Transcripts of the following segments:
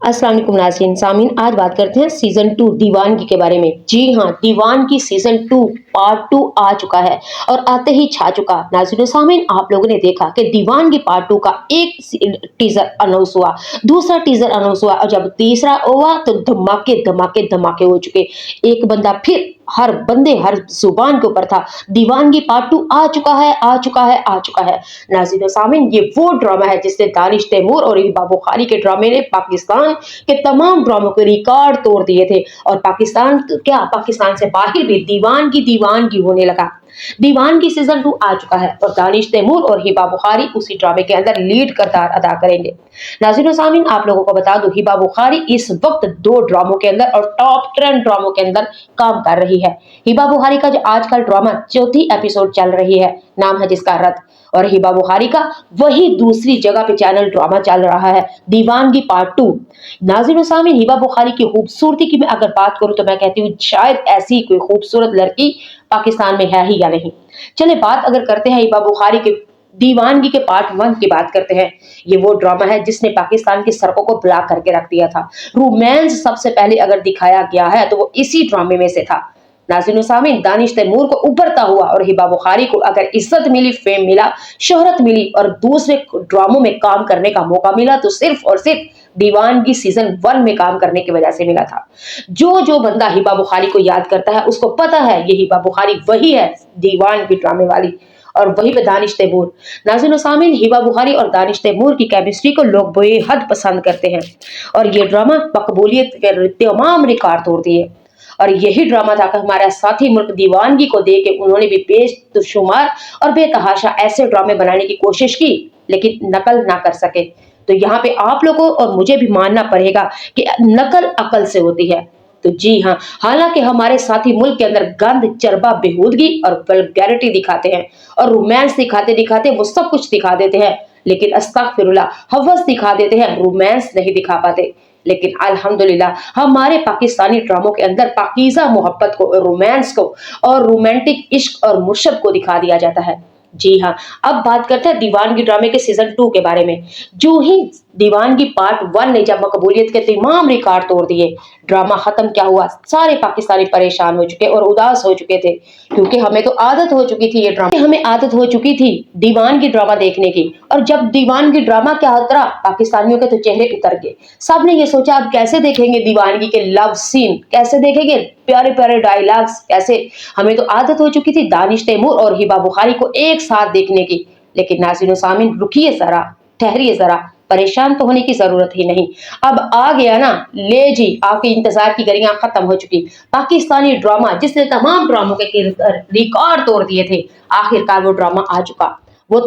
अस्सलाम वालेकुम नाज़रीन सामीन, आज बात करते हैं सीजन 2 दीवानगी के बारे में। जी हाँ, दीवानगी सीजन 2 पार्ट 2 आ चुका है और आते ही छा चुका। नाज़रीन सामीन, आप लोगों ने देखा कि दीवानगी पार्ट 2 का एक टीजर अनाउंस हुआ, दूसरा टीजर अनाउंस हुआ और जब तीसरा हुआ तो धमाके धमाके धमाके हो चुके। एक बंदा फिर हर बंदे हर जुबान के ऊपर था, दीवानगी पार्ट 2 आ चुका है, आ चुका है, आ चुका है। नाज़रीन सामीन, ये वो ड्रामा है जिसने दानिश तैमूर और हिबा बुखारी के ड्रामे ने पाकिस्तान के तमाम ड्रामों के रिकॉर्ड तोड़ दिए थे और पाकिस्तान से बाहर भी दीवानगी दीवानगी होने लगा। दीवानगी सीजन 2 आ चुका है और दानिश तैमूर और हिबा बुखारी उसी ड्रामे के अंदर लीड किरदार अदा करेंगे। नाज़रीन सामीन, आप लोगों को बता दूं, हिबा बुखारी इस वक्त 2 ड्रामों के अंदर और टॉप 10 ड्रामों के अंदर काम कर रही है। हिबा बुखारी का जो आजकल ड्रामा चौथी एपिसोड चल रही है, नाम है जिसका रथ, और हिबा बुखारी का वही दूसरी जगह पे चैनल ड्रामा चल रहा है, दीवानगी पार्ट 2। नाज़रीन सामीन, हिबा बुखारी की खूबसूरती की मैं अगर बात करूं तो मैं कहती हूँ शायद ऐसी कोई खूबसूरत लड़की पाकिस्तान में है ही या नहीं। चले बात अगर करते हैं हिबा बुखारी के दीवानगी के पार्ट 1 की बात करते हैं। ये वो ड्रामा है जिसने पाकिस्तान की सड़कों को ब्लॉक करके रख दिया था। रोमांस सबसे पहले अगर दिखाया गया है तो वो इसी ड्रामे में से था। नाज़रीन सामीन, दानिश तैमूर को उभरता हुआ और हिबा बुखारी को अगर इज्जत मिली, फेम मिला, शोहरत मिली और दूसरे ड्रामों में काम करने का मौका मिला तो सिर्फ और सिर्फ दीवानगी सीजन 1 में काम करने की वजह से मिला था। जो बंदा हिबा बुखारी को याद करता है उसको पता है ये हिबा बुखारी वही है, दीवानगी ड्रामे वाली, और वही पे दानिश तैमूर। नाज़रीन सामीन, हिबा बुखारी और दानिश तैमूर की केमिस्ट्री को लोग बेहद पसंद करते हैं और ये ड्रामा मकबूलियत के तमाम रिकॉर्ड तोड़ दिए। और यही ड्रामा था कि हमारा साथी मुल्क दीवानगी को देख के उन्होंने भी बेशुमार और बेतहाशा ऐसे ड्रामे बनाने की कोशिश की, लेकिन नकल ना कर सके। तो यहाँ पे आप लोगों और मुझे भी मानना पड़ेगा कि नकल अकल से होती है। तो जी हाँ, हालांकि हमारे साथी मुल्क के अंदर गंद, चरबा, बेहूदगी और वल्गैरिटी दिखाते हैं और रोमांस दिखाते दिखाते वो सब कुछ दिखा देते हैं, लेकिन अस्तगफिरुल्लाह हवस दिखा देते हैं, रोमांस नहीं दिखा पाते। लेकिन अल्हम्दुलिल्लाह हमारे पाकिस्तानी ड्रामों के अंदर पाकीज़ा मोहब्बत को, रोमांस को और रोमांटिक इश्क और मुर्शद को दिखा दिया जाता है। जी हाँ, अब बात करते हैं दीवानगी ड्रामे के सीजन 2 के बारे में। जो ही दीवानगी पार्ट 1 ने जब मकबूलियत के तमाम रिकॉर्ड तोड़ दिए, ड्रामा खत्म क्या हुआ, सारे पाकिस्तानी परेशान हो चुके और उदास हो चुके थे, क्योंकि हमें तो आदत हो चुकी थी, ये ड्रामा हमें आदत हो चुकी थी दीवानगी ड्रामा देखने की। और जब दीवानगी ड्रामा क्या उतरा, पाकिस्तानियों के तो चेहरे उतर गए। सबने ये सोचा अब कैसे देखेंगे दीवानगी के लव सीन, कैसे देखेंगे प्यारे प्यारे डायलॉग्स, कैसे। हमें तो आदत हो चुकी थी दानिश तैमूर और हिबा बुखारी को एक साथ देखने की। लेकिन नाज़रीन सामीन, रुकिए जरा, ठहरिए जरा, परेशान तो होने की जरूरत ही नहीं। अब आ गया ना, ले जी, आपके इंतजार की घड़ियां खत्म हो चुकी। पाकिस्तानी ड्रामा जिसने तमाम ड्रामों के रिकॉर्ड तोड़ दिए थे, आखिरकार वो ड्रामा आ चुका। वो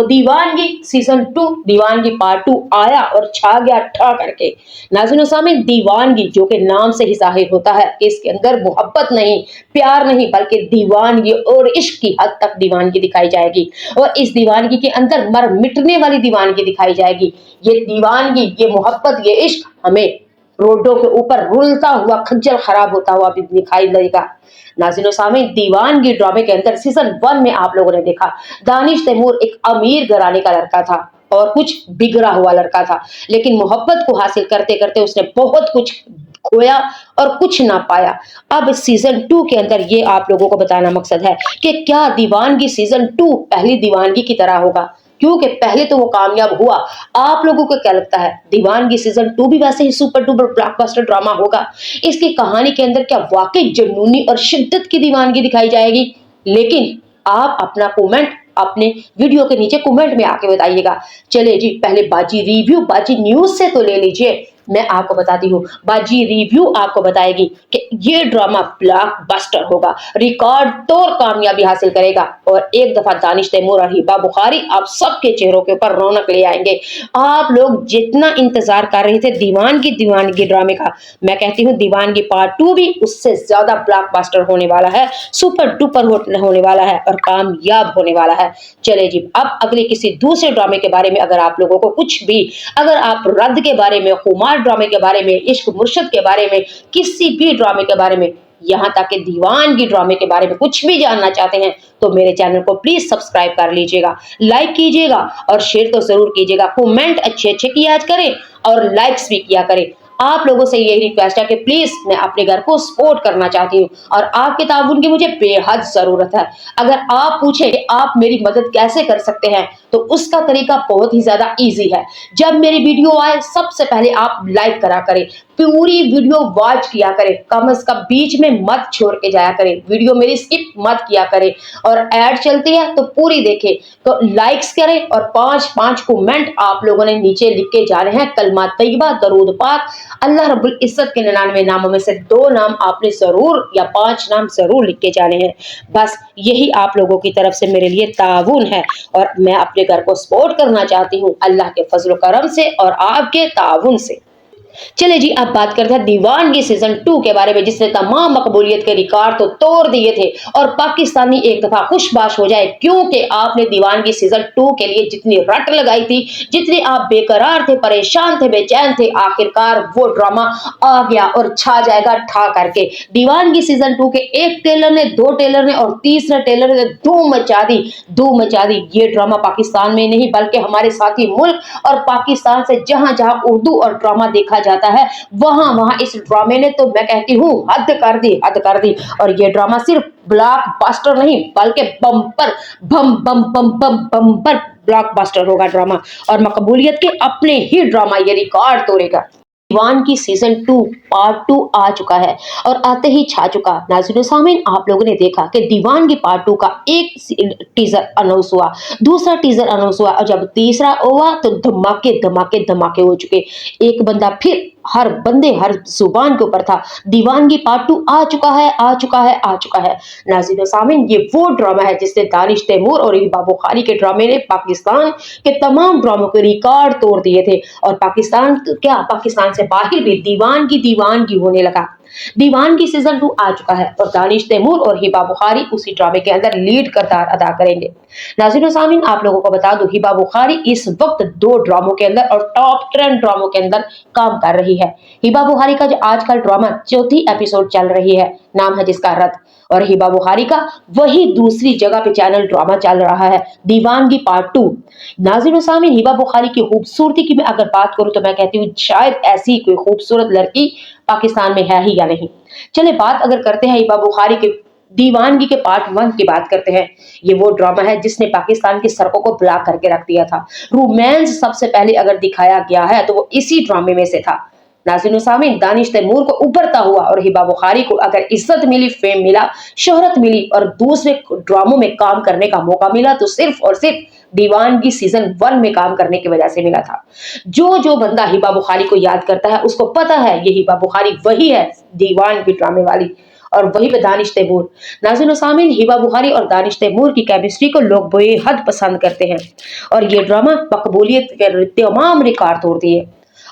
दीवानगी सीजन 2, दीवानगी पार्ट 2 आया और छा गया ठा करके। नाज़रीन सामीन, दीवानगी जो कि नाम से ही जाहिर होता है कि इसके अंदर मोहब्बत नहीं, प्यार नहीं, बल्कि दीवानगी और इश्क की हद तक दीवानगी दिखाई जाएगी और इस दीवानगी के अंदर मर मिटने वाली दीवानगी दिखाई जाएगी। ये दीवानगी, ये मोहब्बत, ये इश्क हमें रोडों के ऊपर रुलता हुआ, खज्जल खराब होता हुआ भी दिखाई देगा। नाज़रीन सामीन, दीवानगी ड्रामे के अंदर सीजन 1 में आप लोगों ने देखा दानिश तैमूर एक अमीर घराने का लड़का था और कुछ बिगड़ा हुआ लड़का था, लेकिन मोहब्बत को हासिल करते करते उसने बहुत कुछ खोया और कुछ ना पाया। अब सीजन 2 के अंदर ये आप लोगों को बताना मकसद है कि क्या दीवानगी सीजन 2 पहली दीवानगी की तरह होगा, क्योंकि पहले तो वो कामयाब हुआ। आप लोगों को क्या लगता है दीवानगी सीजन 2 भी वैसे ही सुपर डुपर ब्लॉकबस्टर ड्रामा होगा? इसकी कहानी के अंदर क्या वाकई जुनूनी और शिद्दत की दीवानगी दिखाई जाएगी? लेकिन आप अपना कमेंट अपने वीडियो के नीचे कमेंट में आके बताइएगा। चले जी, पहले बाजी रिव्यू, बाजी न्यूज से तो ले लीजिए। मैं आपको बताती हूँ, बाजी रिव्यू आपको बताएगी कि ये ड्रामा ब्लॉकबस्टर होगा, रिकॉर्ड तोड़ कामयाबी हासिल करेगा और एक दफा दानिश तैमूर और हिबा बुखारी आप सबके चेहरों के ऊपर रौनक ले आएंगे। आप लोग जितना इंतजार कर रहे थे दीवानगी ड्रामे का, मैं कहती हूँ दीवानगी पार्ट 2 भी उससे ज्यादा ब्लॉकबस्टर होने वाला है, सुपर डुपर होने वाला है और कामयाब होने वाला है। चले जी, अब अगले किसी दूसरे ड्रामे के बारे में अगर आप लोगों को कुछ भी, अगर आप रद्द के बारे में, खुमार ड्रामे के बारे में, इश्क मुर्शद के बारे में, किसी भी ड्रामे के बारे में, यहाँ तक कि दीवानगी ड्रामे के बारे में कुछ भी जानना चाहते हैं तो मेरे चैनल को प्लीज सब्सक्राइब कर लीजिएगा, लाइक कीजिएगा और शेयर तो जरूर कीजिएगा। कमेंट अच्छे अच्छे किया करें और लाइक्स भी किया करें। आप लोगों से यही रिक्वेस्ट है कि प्लीज मैं अपने घर को सपोर्ट करना चाहती हूँ और आपके ताउन की मुझे बेहद जरूरत है। अगर आप पूछे कि आप मेरी मदद कैसे कर सकते हैं तो उसका तरीका बहुत ही ज्यादा इजी है। जब मेरी वीडियो आए सबसे पहले आप लाइक करा करें, पूरी वीडियो वॉच किया करें, कम से कम बीच में मत छोड़ के जाया करें, वीडियो मेरी स्किप मत किया करें और ऐड चलती है तो पूरी देखें। तो लाइक्स करें और 5-5 कमेंट आप लोगों ने नीचे लिख के जाने हैं, कलमा तैयबा, दरूद पाक, अल्लाह रब्बुल इज्जत के 99 नामों में से 2 नाम आपने जरूर या 5 नाम जरूर लिख के जाने हैं। बस यही आप लोगों की तरफ से मेरे लिए ताउन है और मैं अपने घर को सपोर्ट करना चाहती हूँ अल्लाह के फजल करम से और आपके ताउन से। चले जी, अब बात करते हैं दीवानगी सीजन 2 के बारे में, जिसने तमाम मकबूलियत के रिकॉर्ड तो तोड़ दिए थे और पाकिस्तानी एक दफा खुशबाश हो जाए, क्योंकि आपने दीवानगी सीजन 2 के लिए जितनी रट लगाई थी, जितने आप बेकरार थे, परेशान थे, बेचैन थे, आखिरकार वो ड्रामा आ गया और छा जाएगा ठा करके। दीवानगी सीजन 2 के एक टेलर ने, 2 टेलर ने और तीसरे टेलर ने धूम मचा दी, धूम मचा दी। ये ड्रामा पाकिस्तान में नहीं बल्कि हमारे साथी मुल्क और पाकिस्तान से जहां जहां उर्दू और ड्रामा देखा जाता है वहां वहां इस ड्रामे ने तो मैं कहती हूँ हद कर दी, हद कर दी। और ये ड्रामा सिर्फ ब्लॉकबस्टर नहीं बल्कि बम्पर बम बम बम बम बम्पर ब्लॉकबस्टर होगा ड्रामा और मकबूलियत के अपने ही ड्रामा ये रिकॉर्ड तोड़ेगा। दीवान की सीजन 2 पार्ट 2 आ चुका है और आते ही छा चुका। नाज़रीन सामीन, आप लोगों ने देखा कि दीवान की पार्ट 2 का एक टीजर अनाउंस हुआ, दूसरा टीजर अनाउंस हुआ और जब तीसरा हुआ तो धमाके धमाके धमाके हो चुके। एक बंदा फिर हर बंदे हर जुबान के ऊपर था, दीवानगी पार्ट 2 आ चुका है, आ चुका है, आ चुका है। नाज़रीन सामीन, ये वो ड्रामा है जिसने दानिश तैमूर और हिबा बुखारी के ड्रामे ने पाकिस्तान के तमाम ड्रामों के रिकॉर्ड तोड़ दिए थे और पाकिस्तान क्या पाकिस्तान से बाहर भी दीवानगी होने लगा। दीवानगी सीजन 2 आ चुका है और दानिश तैमूर और हिबा बुखारी उसी ड्रामे के अंदर लीड किरदार अदा करेंगे। नाज़रीन सामीन, आप लोगों को बता दूं, हिबा बुखारी इस वक्त 2 ड्रामों के अंदर और टॉप 10 ड्रामों के अंदर काम कर रही है। हिबा बुखारी का जो आजकल ड्रामा 4थी एपिसोड चल रही है, नाम है जिसका रथ, और हिबा बुखारी का वही दूसरी जगह पे चैनल ड्रामा चल रहा है दीवानगी पार्ट 2। नाज़रीन सामीन, हिबा बुखारी की खूबसूरती की मैं अगर बात करूं तो मैं कहती हूँ शायद ऐसी कोई खूबसूरत लड़की पाकिस्तान में है ही या नहीं। चले बात अगर करते हैं हिबा बुखारी के दीवानगी के पार्ट 1 की बात करते हैं। ये वो ड्रामा है जिसने पाकिस्तान की सड़कों को ब्लॉक करके रख दिया था। रोमांस सबसे पहले अगर दिखाया गया है तो वो इसी ड्रामे में से था। नाज़रीन सामीन, दानिश तैमूर को उभरता हुआ और हिबा बुखारी को अगर इज्जत मिली, फेम मिला, शोहरत मिली और दूसरे ड्रामों में काम करने का मौका मिला तो सिर्फ और सिर्फ दीवानगी सीजन 1 में काम करने की वजह से मिला था। जो बंदा हिबा बुखारी को याद करता है उसको पता है ये हिबा बुखारी वही है दीवान की ड्रामे वाली और वही पे दानिश तैमूर। नाज़रीन सामीन, हिबा बुखारी और दानिश तैमूर की केमिस्ट्री को लोग बेहद पसंद करते हैं और ये ड्रामा मकबूलियत के तमाम रिकॉर्ड तोड़ दिए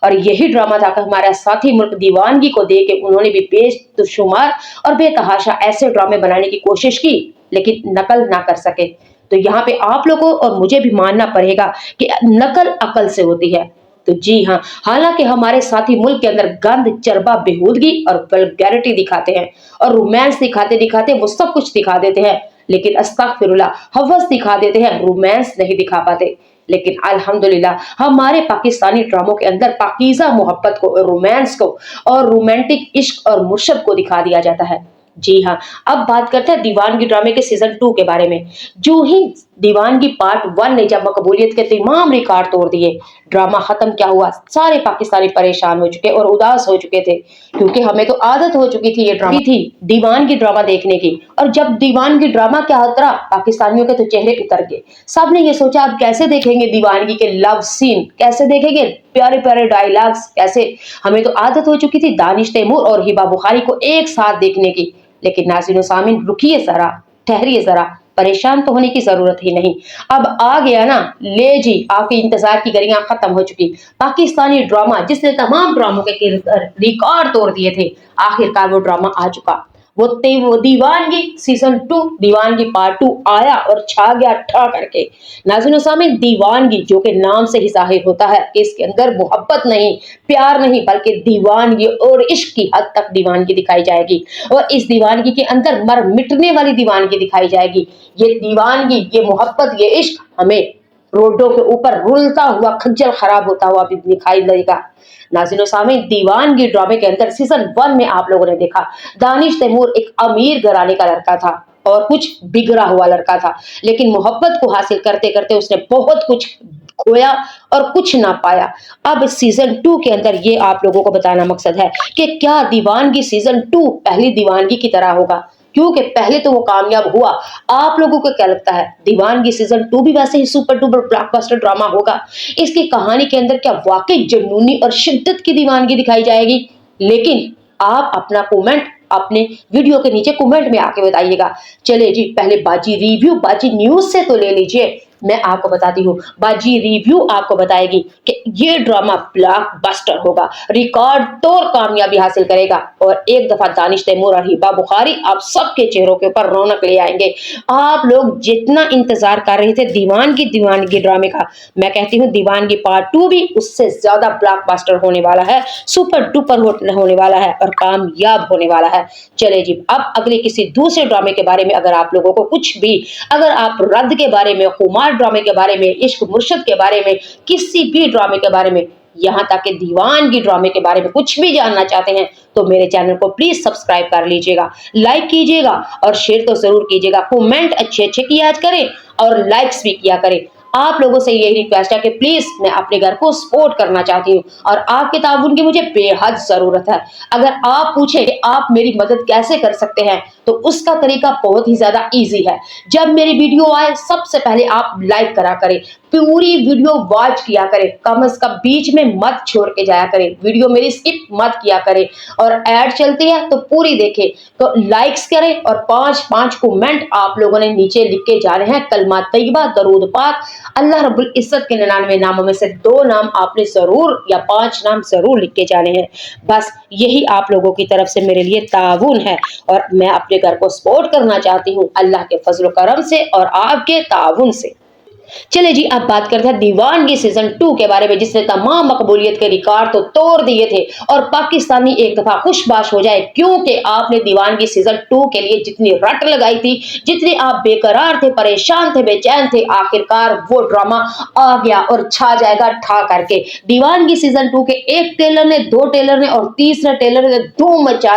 और यही ड्रामा था कि हमारा साथी मुल्क दीवानगी को देख के उन्होंने भी बेशुमार और बेतहाशा ऐसे ड्रामे बनाने की कोशिश की लेकिन नकल ना कर सके। तो यहाँ पे आप लोगों और मुझे भी मानना पड़ेगा कि नकल अकल से होती है। तो जी हाँ, हालांकि हमारे साथी मुल्क के अंदर गंद, चरबा, बेहूदगी और वल्गैरिटी दिखाते हैं और रोमांस दिखाते दिखाते वो सब कुछ दिखा देते हैं, लेकिन अस्तगफिरुल्लाह हवस दिखा देते हैं, रोमांस नहीं दिखा पाते। लेकिन अल्हम्दुलिल्लाह हमारे पाकिस्तानी ड्रामों के अंदर पाकीज़ा मोहब्बत को, रोमांस को और रोमांटिक इश्क और मुर्शद को दिखा दिया जाता है। जी हाँ, अब बात करते हैं दीवानगी ड्रामे के सीजन 2 के बारे में। जो ही दीवानगी पार्ट 1 ने जब मकबूलियत के तमाम रिकॉर्ड तोड़ दिए, ड्रामा खत्म क्या हुआ, सारे पाकिस्तानी परेशान हो चुके और उदास हो चुके थे क्योंकि हमें तो आदत हो चुकी थी ये ड्रामा थी दीवानगी ड्रामा देखने की। और जब दीवानगी ड्रामा क्या उतरा, पाकिस्तानियों के तो चेहरे उतर गए। सबने ये सोचा अब कैसे देखेंगे दीवानगी के लव सीन, कैसे देखेंगे प्यारे प्यारे डायलॉग्स, कैसे। हमें तो आदत हो चुकी थी दानिश तैमूर और हिबा बुखारी को एक साथ देखने की। लेकिन नाज़रीन सामीन, रुकिए जरा, ठहरिए जरा, परेशान तो होने की जरूरत ही नहीं। अब आ गया ना, ले जी, आपके इंतजार की घड़ियां खत्म हो चुकी। पाकिस्तानी ड्रामा जिसने तमाम ड्रामों के रिकॉर्ड तोड़ दिए थे, आखिरकार वो ड्रामा आ चुका। वो दीवानगी सीजन 2, दीवानगी पार्ट 2 आया और छा गया ठा करके। नाज़रीन सामीन, दीवानगी जो कि नाम से ही जाहिर होता है कि इसके अंदर मोहब्बत नहीं, प्यार नहीं, बल्कि दीवानगी और इश्क की हद तक दीवानगी दिखाई जाएगी और इस दीवानगी के अंदर मर मिटने वाली दीवानगी दिखाई जाएगी। ये दीवानगी, ये मोहब्बत, ये इश्क हमें रोडों के ऊपर रुलता हुआ, खज्जल खराब होता हुआ भी दिखाई देगा। नाज़रीन सामीन, दीवानगी ड्रामे के अंदर सीजन 1 में आप लोगों ने देखा दानिश तैमूर एक अमीर घराने का लड़का था और कुछ बिगड़ा हुआ लड़का था, लेकिन मोहब्बत को हासिल करते करते उसने बहुत कुछ खोया और कुछ ना पाया। अब सीजन 2 के अंदर ये आप लोगों को बताना मकसद है कि क्या दीवानगी सीजन 2 पहली दीवानगी की तरह होगा, क्योंकि पहले तो वो कामयाब हुआ। आप लोगों को क्या लगता है दीवानगी सीजन 2 भी वैसे ही सुपर डुपर ब्लॉकबस्टर ड्रामा होगा? इसकी कहानी के अंदर क्या वाकई जुनूनी और शिद्दत की दीवानगी दिखाई जाएगी? लेकिन आप अपना कमेंट अपने वीडियो के नीचे कमेंट में आके बताइएगा। चलिए जी, पहले बाजी रिव्यू बाजी न्यूज से तो ले लीजिए। मैं आपको बताती हूँ, बाजी रिव्यू आपको बताएगी कि ये ड्रामा ब्लॉकबस्टर होगा, रिकॉर्ड तोड़ कामयाबी हासिल करेगा और एक दफा दानिश तैमूर और हिबा बुखारी आप सबके चेहरों के ऊपर रौनक ले आएंगे। आप लोग जितना इंतजार कर रहे थे दीवानगी ड्रामे का, मैं कहती हूँ दीवानगी पार्ट 2 भी उससे ज्यादा ब्लॉकबस्टर होने वाला है, सुपर डुपर होने वाला है और कामयाब होने वाला है। चले जी, अब अगले किसी दूसरे ड्रामे के बारे में अगर आप लोगों को कुछ भी, अगर आप रद्द के बारे में, खुमार ड्रामे के बारे में, इश्क मुर्शद के बारे में, किसी भी ड्रामे के बारे में, यहां तक कि दीवानगी ड्रामे के बारे में कुछ भी जानना चाहते हैं तो मेरे चैनल को प्लीज सब्सक्राइब कर लीजिएगा, लाइक कीजिएगा और शेयर तो जरूर कीजिएगा। कमेंट अच्छे अच्छे किया करें और लाइक्स भी किया करें। आप लोगों से यही रिक्वेस्ट है कि प्लीज मैं अपने घर को सपोर्ट करना चाहती हूँ और आपके ताउन की मुझे बेहद जरूरत है। अगर आप पूछे कि आप मेरी मदद कैसे कर सकते हैं तो उसका तरीका बहुत ही ज्यादा इजी है। जब मेरी वीडियो आए सबसे पहले आप लाइक करा करें, पूरी वीडियो वॉच किया करें, कम से कम बीच में मत छोड़ के जाया करें, वीडियो मेरी स्किप मत किया करें और ऐड चलती है तो पूरी देखें। तो लाइक्स करें और 5-5 कमेंट आप लोगों ने नीचे लिख के जाने हैं, कलमा तैयबा, दरूद पाक, अल्लाह रब्बुल इज्जत के 99 नामों में से 2 नाम आपने जरूर या 5 नाम जरूर लिख के जाने हैं। बस यही आप लोगों की तरफ से मेरे लिए ताउन है और मैं अपने घर को सपोर्ट करना चाहती हूँ अल्लाह के फजल करम से और आपके ताउन से। चले जी, अब बात करते हैं दीवानगी सीजन 2 के बारे में, जिसने तमाम मकबूलियत के रिकॉर्ड तो तोड़ दिए थे और पाकिस्तानी एक दफा खुशबाश हो जाए, क्योंकि आपने दीवानगी सीजन 2 के लिए जितनी रट लगाई थी, जितने आप बेकरार थे, परेशान थे, बेचैन थे, आखिरकार वो ड्रामा आ गया और छा जाएगा ठा करके। दीवानगी सीजन 2 के एक टेलर ने, 2 टेलर ने और तीसरा टेलर ने धूम मचा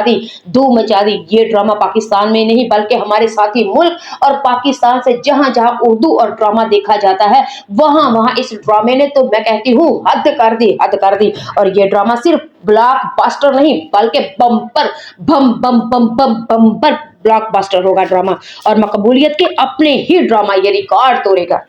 दी। ये ड्रामा पाकिस्तान में नहीं बल्कि हमारे साथी मुल्क और पाकिस्तान से जहां जहां उर्दू और ड्रामा देखा जाता है वहां वहां इस ड्रामे ने तो मैं कहती हूँ हद कर दी। और ये ड्रामा सिर्फ ब्लॉकबस्टर नहीं बल्कि बम्पर बम्पर ब्लॉकबस्टर होगा ड्रामा और मकबूलियत के अपने ही ड्रामा ये रिकॉर्ड तोड़ेगा।